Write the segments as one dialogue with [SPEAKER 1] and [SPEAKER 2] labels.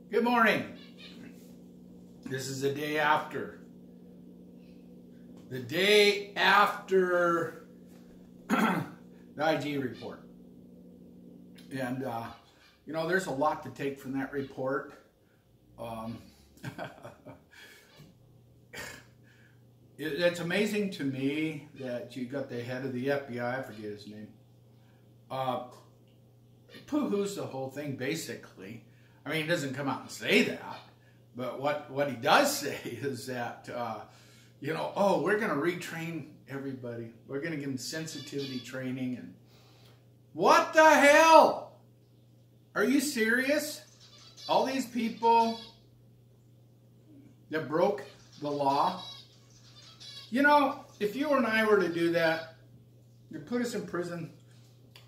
[SPEAKER 1] Good morning. This is the day after. The day after the IG report. And, you know, there's a lot to take from that report. It's amazing to me that you got the head of the FBI, I forget his name, poo-hoos the whole thing, basically. I mean, he doesn't come out and say that, but what he does say is that, you know, oh, we're going to retrain everybody. We're going to give them sensitivity training. And what the hell? Are you serious? All these people that broke the law? You know, if you and I were to do that, you'd put us in prison,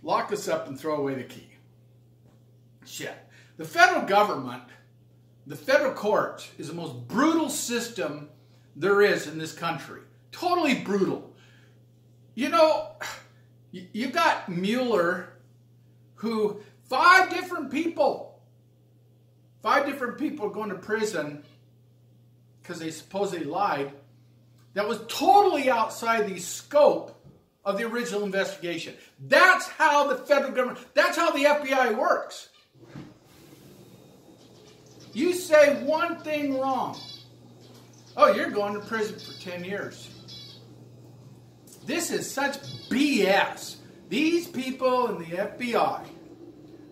[SPEAKER 1] lock us up, and throw away the key. Shit. The federal government, the federal court, is the most brutal system there is in this country. Totally brutal. You know, you got Mueller, who 5 different people are going to prison because they supposedly lied. That was totally outside the scope of the original investigation. That's how the federal government, that's how the FBI works. You say one thing wrong. Oh, you're going to prison for 10 years. This is such BS. These people in the FBI,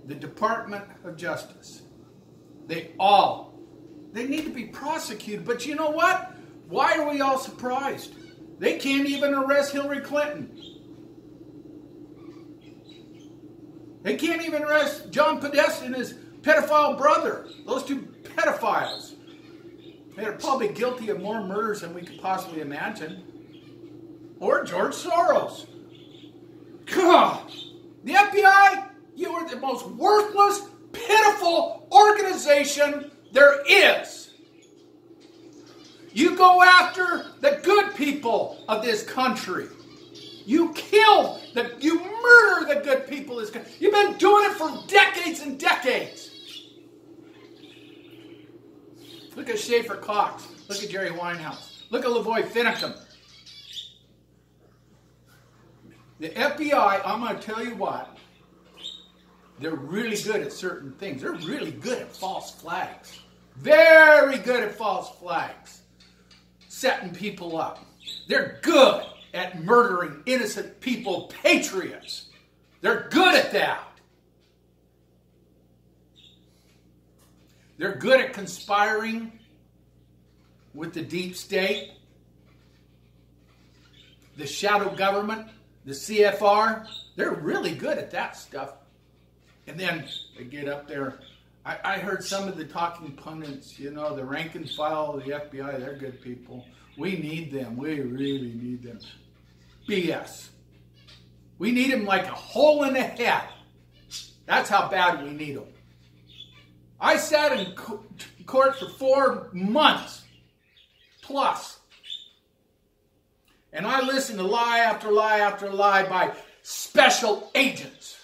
[SPEAKER 1] the Department of Justice, they need to be prosecuted. But you know what? Why are we all surprised? They can't even arrest Hillary Clinton. They can't even arrest John Podesta and his pedophile brother. Those 2 pedophiles. They're probably guilty of more murders than we could possibly imagine. Or George Soros. God! The FBI, you are the most worthless, pitiful organization there is. You go after the good people of this country. You you murder the good people of this country. You've been doing it for decades and decades. Look at Schaefer Cox. Look at Jerry Winehouse. Look at Lavoy Finicum. The FBI, I'm going to tell you what, they're really good at certain things. They're really good at false flags. Very good at false flags. Setting people up. They're good at murdering innocent people, patriots. They're good at that. They're good at conspiring with the deep state, the shadow government, the CFR. They're really good at that stuff. And then they get up there. I heard some of the talking pundits, you know, the rank and file of the FBI, they're good people. We need them. We really need them. BS. We need them like a hole in the head. That's how bad we need them. I sat in court for 4 months plus. And I listened to lie after lie after lie by special agents.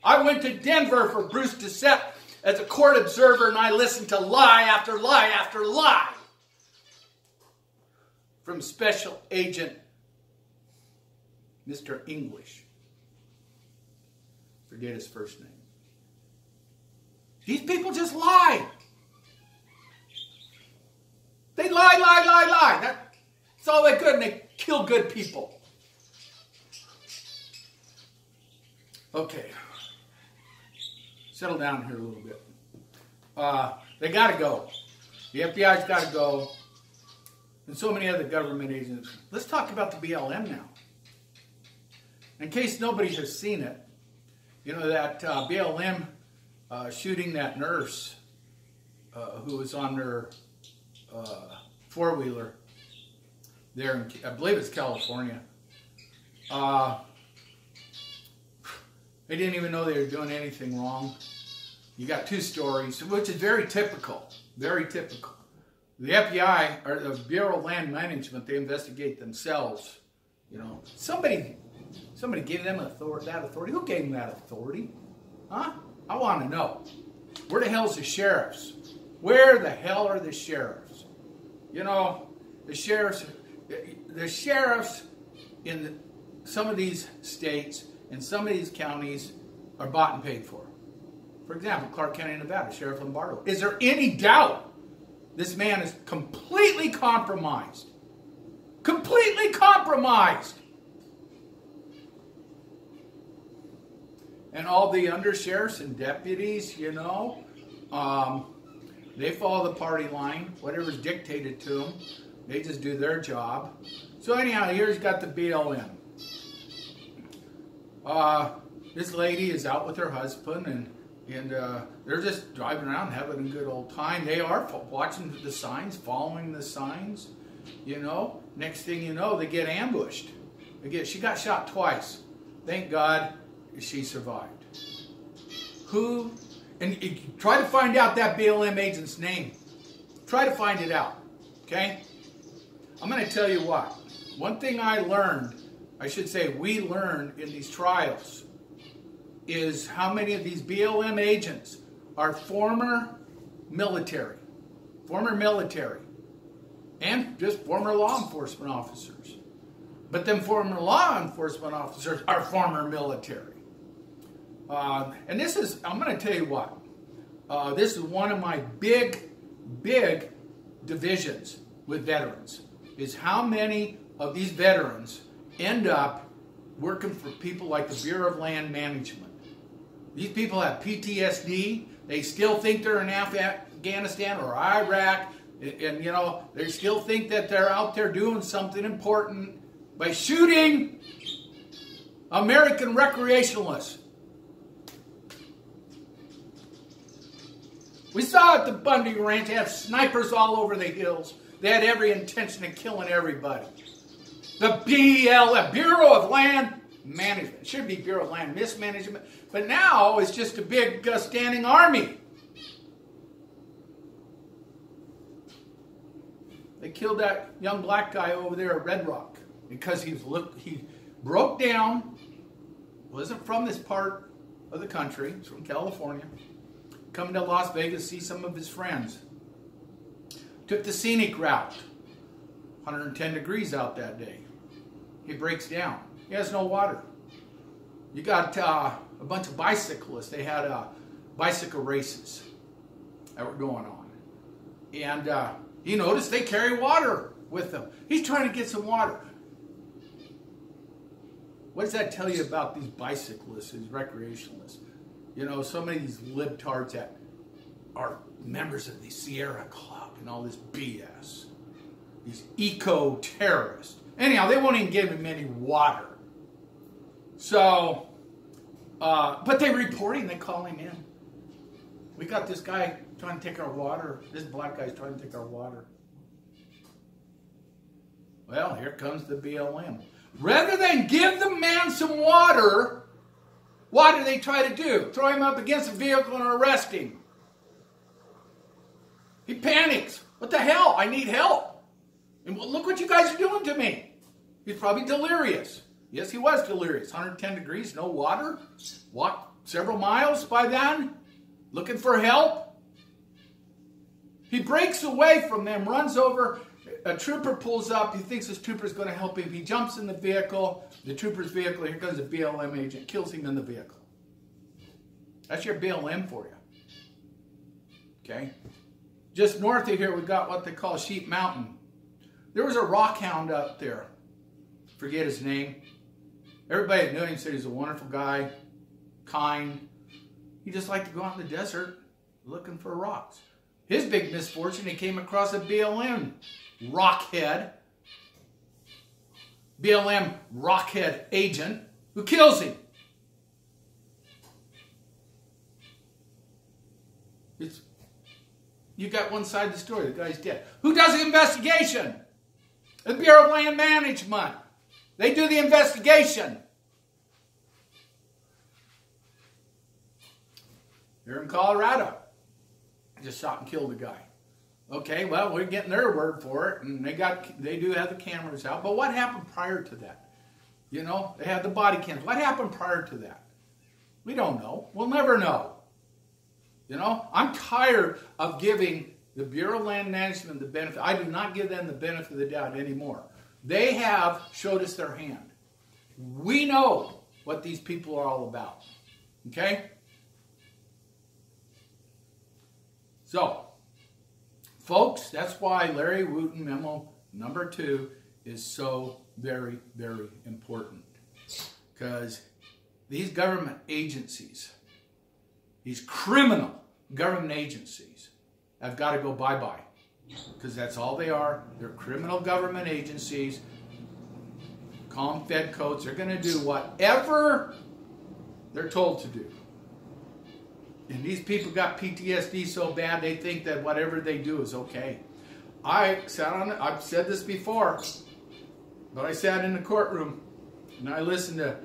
[SPEAKER 1] I went to Denver for Bruce Doucette as a court observer, and I listened to lie after lie after lie from Special Agent Mr. English. Forget his first name. These people just lie. They lie. That's all they're good, and they kill good people. Okay. Settle down here a little bit. They got to go. The FBI's got to go. And so many other government agents. Let's talk about the BLM now. In case nobody has seen it, you know that BLM shooting that nurse who was on their four-wheeler there in, I believe it's California. They didn't even know they were doing anything wrong. You got 2 stories, which is very typical. Very typical. The FBI, or the Bureau of Land Management, they investigate themselves. You know, somebody gave them that authority. Who gave them that authority? Huh? I want to know. Where the hell's the sheriffs? Where the hell are the sheriffs? You know, the sheriffs in some of these states and some of these counties are bought and paid for. For example, Clark County, Nevada, Sheriff Lombardo. Is there any doubt this man is completely compromised? Completely compromised. And all the undersheriffs and deputies, you know, they follow the party line. Whatever's dictated to them, they just do their job. So anyhow, here's got the BLM. This lady is out with her husband, and they're just driving around having a good old time. They are watching the signs, following the signs, you know. Next thing you know, they get ambushed. She got shot twice. Thank God she survived. Who? And try to find out that BLM agent's name. Try to find it out, okay? I'm going to tell you what. One thing I learned, I should say we learned in these trials, is how many of these BLM agents are former military, and just former law enforcement officers. But them former law enforcement officers are former military. And this is, I'm going to tell you what, this is one of my big divisions with veterans, is how many of these veterans end up working for people like the Bureau of Land Management. These people have PTSD. They still think they're in Afghanistan or Iraq, and you know, they still think that they're out there doing something important by shooting American recreationalists. We saw at the Bundy Ranch, they had snipers all over the hills. They had every intention of killing everybody. The BLM, Bureau of Land Management. It should be Bureau of Land Mismanagement. But now it's just a big standing army. They killed that young black guy over there at Red Rock because he broke down, wasn't from this part of the country, he's from California, coming to Las Vegas to see some of his friends. Took the scenic route, 110 degrees out that day. He breaks down. He has no water. You got a bunch of bicyclists. They had bicycle races that were going on. And you notice they carry water with them. He's trying to get some water. What does that tell you about these bicyclists, these recreationalists? You know, so many of these libtards that are members of the Sierra Club and all this BS. These eco-terrorists. Anyhow, they won't even give him any water. So, but they report him, they call him in. We got this guy trying to take our water. This black guy's trying to take our water. Well, here comes the BLM. Rather than give the man some water, what do they try to do? Throw him up against a vehicle and arrest him. He panics. What the hell? I need help. And look what you guys are doing to me. He's probably delirious. Yes, he was delirious. 110 degrees, no water. Walked several miles by then, looking for help. He breaks away from them, runs over. A trooper pulls up. He thinks this trooper is going to help him. He jumps in the vehicle. The trooper's vehicle, here comes a BLM agent, kills him in the vehicle. That's your BLM for you. Okay? Just north of here, we've got what they call Sheep Mountain. There was a rock hound up there. Forget his name. Everybody that knew him said he's a wonderful guy, kind. He just liked to go out in the desert looking for rocks. His big misfortune, he came across a BLM rockhead, agent who kills him. You got one side of the story, the guy's dead. Who does the investigation? The Bureau of Land Management. They do the investigation. Here in Colorado, just shot and killed a guy. Okay, well, we're getting their word for it, and they do have the cameras out. But what happened prior to that? You know, they had the body cams. What happened prior to that? We don't know. We'll never know. You know, I'm tired of giving the Bureau of Land Management the benefit. I do not give them the benefit of the doubt anymore. They have showed us their hand. We know what these people are all about. Okay? So, folks, that's why Larry Wooten memo number 2 is so very, very important. Because these government agencies, these criminal government agencies, have got to go bye-bye. Because that's all they are. They're criminal government agencies. Call them Fed coats. They're going to do whatever they're told to do. And these people got PTSD so bad they think that whatever they do is okay. I've said this before, but I sat in the courtroom and I listened to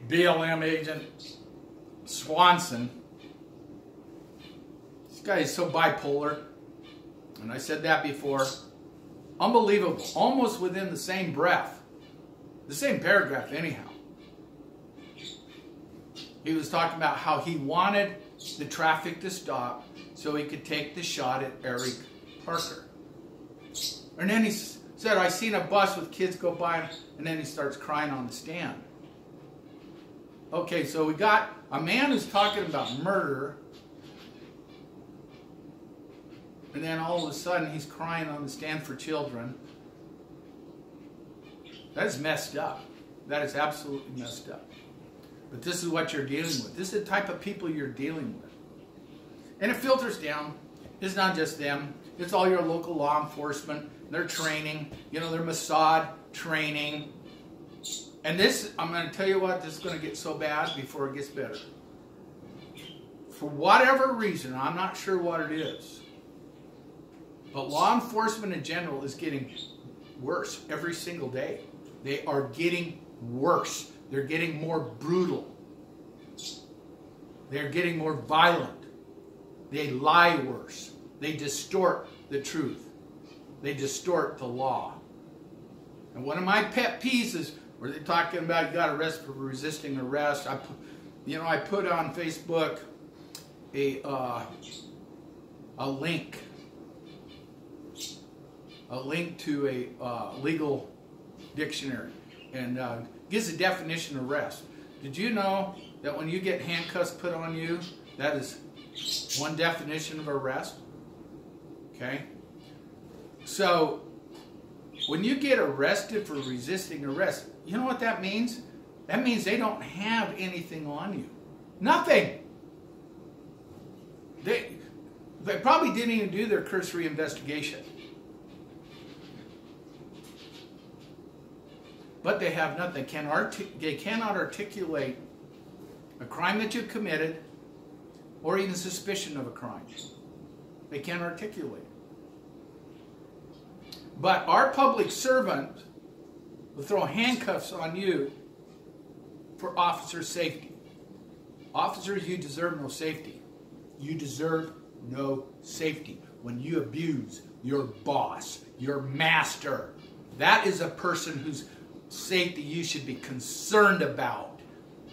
[SPEAKER 1] BLM agent Swanson. This guy is so bipolar. And I said that before. Unbelievable. Almost within the same breath. The same paragraph anyhow. He was talking about how he wanted the traffic to stop so he could take the shot at Eric Parker. And then he said, I seen a bus with kids go by, and then he starts crying on the stand. Okay, so we got a man who's talking about murder, and then all of a sudden he's crying on the stand for children. That is messed up. That is absolutely messed up. But this is what you're dealing with. This is the type of people you're dealing with. And it filters down. It's not just them. It's all your local law enforcement. Their training. You know, their Mossad training. And this, I'm going to tell you what, this is going to get so bad before it gets better. For whatever reason, I'm not sure what it is, but law enforcement in general is getting worse every single day. They are getting worse. They're getting more brutal. They're getting more violent. They lie worse. They distort the truth. They distort the law. And one of my pet peeves is where they're talking about you got arrested for resisting arrest. I put on Facebook a link to a legal dictionary, and gives a definition of arrest. Did you know that when you get handcuffs put on you, that is one definition of arrest? Okay? So, when you get arrested for resisting arrest, you know what that means? That means they don't have anything on you. Nothing. They probably didn't even do their cursory investigation. But they have nothing. They cannot articulate a crime that you committed or even suspicion of a crime. They can't articulate. But our public servant will throw handcuffs on you for officer safety. Officers, you deserve no safety. You deserve no safety when you abuse your boss, your master. That is a person whose safety you should be concerned about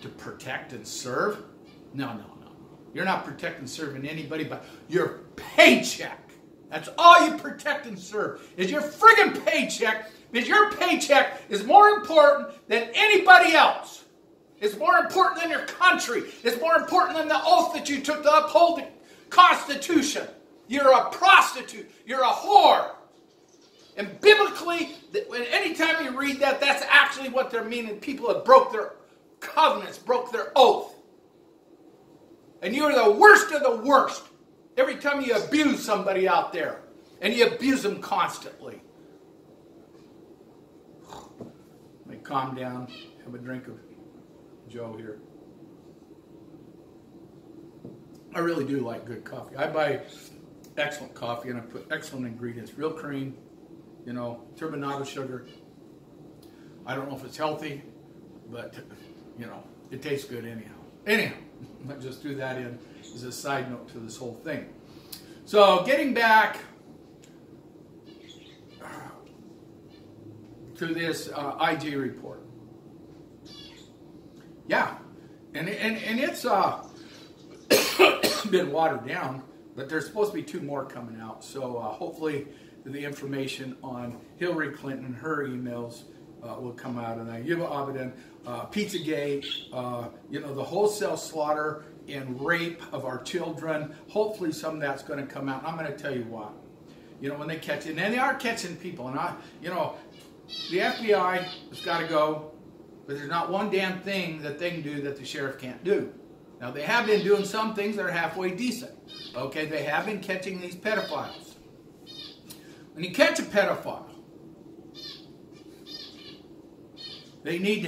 [SPEAKER 1] to protect and serve. No. You're not protecting and serving anybody but your paycheck. That's all you protect and serve is your friggin' paycheck, because your paycheck is more important than anybody else. It's more important than your country. It's more important than the oath that you took to uphold the Constitution. You're a prostitute. You're a whore. And biblically, anytime you read that, that's actually what they're meaning. People that broke their covenants, broke their oath. And you're the worst of the worst. Every time you abuse somebody out there, and you abuse them constantly. Let me calm down, have a drink of Joe here. I really do like good coffee. I buy excellent coffee and I put excellent ingredients. Real cream, turbinado sugar. I don't know if it's healthy, but, it tastes good anyhow. Anyhow, I just threw that in as a side note to this whole thing. So, getting back to this IG report. Yeah, and it's been watered down, but there's supposed to be 2 more coming out. So hopefully the information on Hillary Clinton and her emails will come out. And Yuba Abedin, Pizzagate, the wholesale slaughter and rape of our children. Hopefully some of that's going to come out. And I'm going to tell you what. When they catch it, and they are catching people. And the FBI has got to go, but there's not one damn thing that they can do that the sheriff can't do. Now, they have been doing some things that are halfway decent. Okay, they have been catching these pedophiles. When you catch a pedophile, they need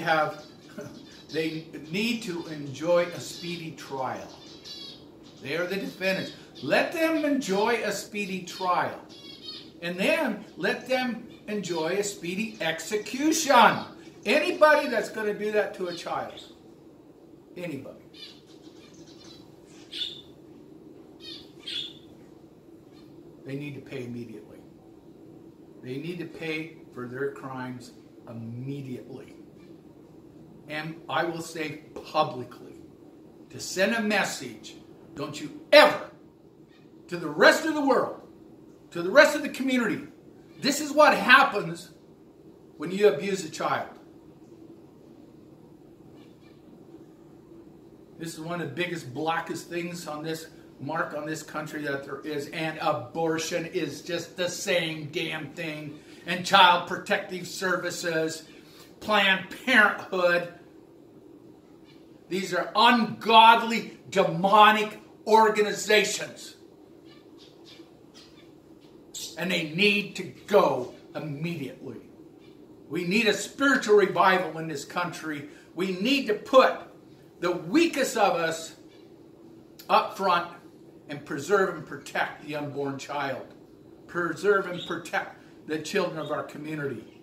[SPEAKER 1] to enjoy a speedy trial. They are the defendants. Let them enjoy a speedy trial. And then let them enjoy a speedy execution. Anybody that's going to do that to a child. Anybody. They need to pay immediately. They need to pay for their crimes immediately. And I will say publicly, to send a message, don't you ever, to the rest of the world, to the rest of the community, this is what happens when you abuse a child. This is one of the biggest, blackest things on this mark on this country that there is, and abortion is just the same damn thing, and child protective services, Planned Parenthood. These are ungodly, demonic organizations, and they need to go immediately. We need a spiritual revival in this country. We need to put the weakest of us up front and preserve and protect the unborn child. Preserve and protect the children of our community.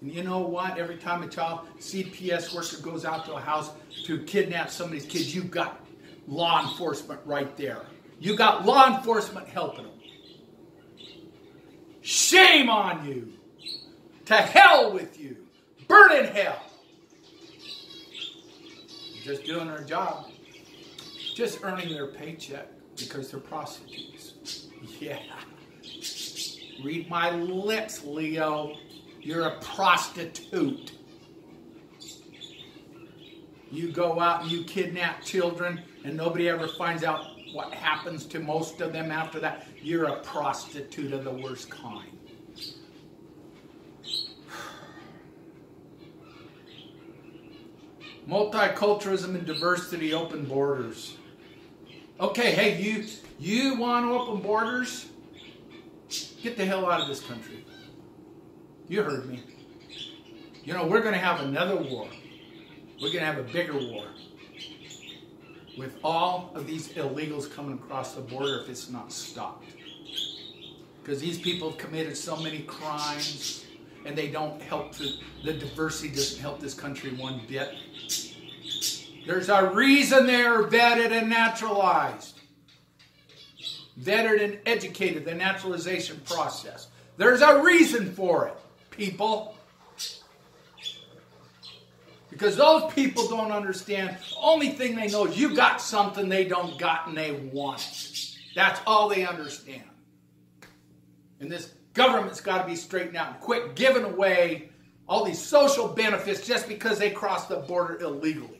[SPEAKER 1] And you know what? Every time a CPS worker goes out to a house to kidnap somebody's kids, you've got law enforcement right there. You got law enforcement helping them. Shame on you. To hell with you. Burn in hell. You're just doing their job. Just earning their paycheck because they're prostitutes. Yeah. Read my lips, Leo. You're a prostitute. You go out and you kidnap children and nobody ever finds out what happens to most of them after that. You're a prostitute of the worst kind. Multiculturalism and diversity, open borders. Okay, hey, you want to open borders? Get the hell out of this country. You heard me. We're going to have another war. We're going to have a bigger war with all of these illegals coming across the border if it's not stopped. Because these people have committed so many crimes and they don't help, the diversity doesn't help this country one bit. There's a reason they're vetted and naturalized. Vetted and educated, the naturalization process. There's a reason for it, people. Because those people don't understand. The only thing they know is you got something they don't got and they want it. That's all they understand. And this government's got to be straightened out and quit giving away all these social benefits just because they crossed the border illegally.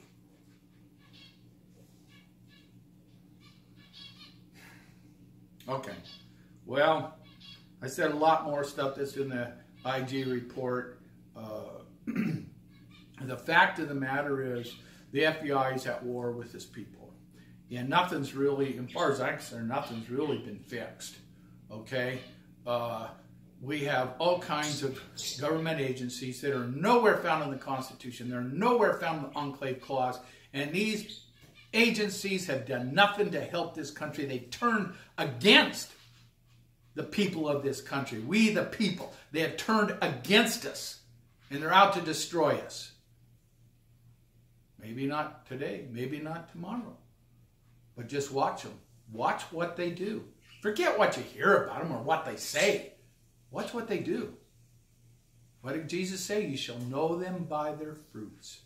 [SPEAKER 1] Okay. Well, I said a lot more stuff that's in the IG report. The fact of the matter is the FBI is at war with this people. And nothing's really, as far as I'm concerned, nothing's really been fixed. Okay? We have all kinds of government agencies that are nowhere found in the Constitution. They're nowhere found in the Enclave Clause. And these agencies have done nothing to help this country. They turned against the people of this country. We the people. They have turned against us. And they're out to destroy us. Maybe not today. Maybe not tomorrow. But just watch them. Watch what they do. Forget what you hear about them or what they say. Watch what they do. What did Jesus say? You shall know them by their fruits.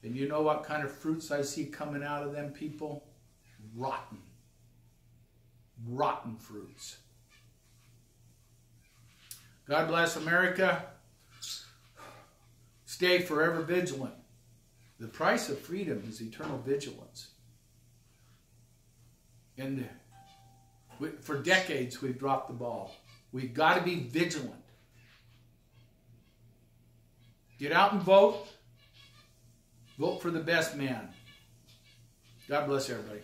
[SPEAKER 1] And you know what kind of fruits I see coming out of them people? rotten. Rotten fruits. God bless America. Stay forever vigilant. The price of freedom is eternal vigilance. And for decades, we've dropped the ball. We've got to be vigilant. Get out and vote. Vote for the best man. God bless everybody.